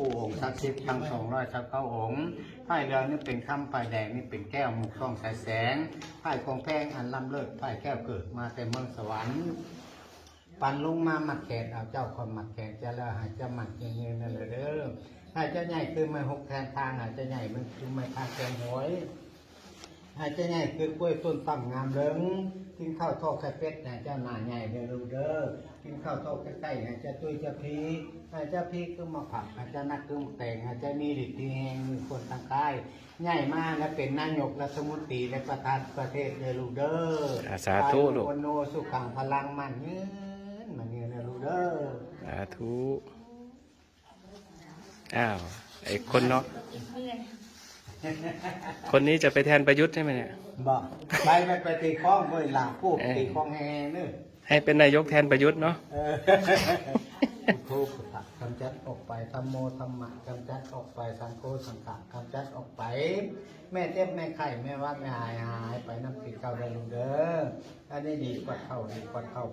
ผู้องค์ศักดิ์สิทธิ์ทั้ง229 องค์ไพ่เรืองนี่เป็นคำไพ่แดงนี่เป็นแก้วมุกทองสายแสงไพ่กองแพงอันล้ำเลิศไพ่แก้วเกิดมาแต่เมืองสวรรค์ปันลุงมาหมัดแขนเอาเจ้าคนหมัดแขนจะแล้วหายจะหมัดเงี้ยนั่นเลยเด้อหายจะใหญ่คือไม้หกแทนทางหายจะใหญ่มันคือไม้ทางแกงหอยหายจะใหญ่คือกล้วยต้นต่ำงามเลิ้งกินข้าวทอดไข่เป็ดหายจะหนาใหญ่เด้อลูกเด้อกินข้าวทอดใกล้ๆหายจะตุ้ยจะพีหายจะพีก็มาผักหายจะนักก็มาแต่งหายจะมีฤทธิ์แห่งมีคนทางกายใหญ่มากและเป็นนายกรัฐมนตรีและประธานประเทศเด้อลูกเด้อสาธุลูกโนสุขังพลังมันเงินมันเงินนะลูกเด้อสาธุอ้าวไอ้คนเนาะคนนี้จะไปแทนประยุทธ์ใช่ไหมเนี่ยบอกไปตีข้องเว้ยหลาพูดตีข้องแห่นึกให้เป็นนายกแทนประยุทธ์เนาะทุกกำจัดออกไปธรรมโมธรรมะกำจัดออกไปสังโฆสังฆะกำจัดออกไปแม่เจ็บแม่ไข้แม่ว่าแม่หายไปน้ำติดเก่าได้ลูกเด้ออันนี้ดีกว่าเข้า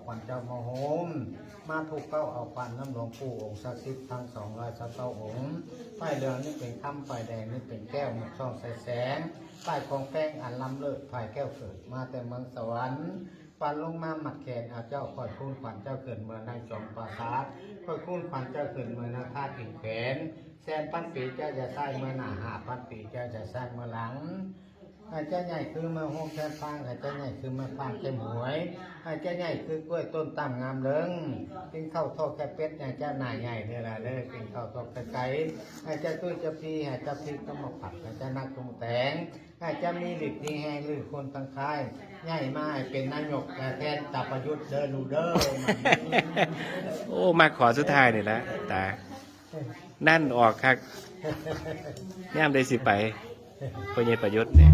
ควันเจ้าโมโหมมาถูกเก้าเอาควันน้ำหลวงปู่องค์ศักดิ์สิทธิ์ทั้ง229 องค์ไฟเหลืองนี่เป็นคำไฟแดงนี่เป็นแก้วมุกช่องใสแสงไฟของแป้งอันล้ำเลิศไฟแก้วเกิดมาแต่เมืองสวรรค์ปันลงมาหมัดแขนเอาเจ้าคอยคุ้นขวัญเจ้าเกิดเมื่อนางจอมปราสาทคอยคุ้นขวัญเจ้าเกิดเมื่อนาคาถิ่นแขนแสนพันปีเจ้าจะสร้างเมื่อหน้า5,000 ปีเจ้าจะสร้างเมื่อหลังอาจจะใหญ่คือมาโฮมแทนฟางอาจจะใหญ่คือมาฟางเต็มหวยอาจจะใหญ่คือกล้วยต้นต่ำงามเลิงกินข้าวทอดแค่เป็ดอาจจะหน้าใหญ่เนี่ยแหละเลยกินข้าวทอดไก่อาจจะตุ้ยจะพีอาจจะพีก็มาผัดอาจจะนักตรงแตงอาจจะมีฤทธิ์ที่แห้งหรือคนตั้งค่ายใหญ่มากเป็นนายกแทนตาประยุทธ์เดินดูเด้อโอ้มาขอสุดท้ายนี่ละตานั่นออกครับย่ามได้สิไปพลเอกประยุทธ์เนี่ย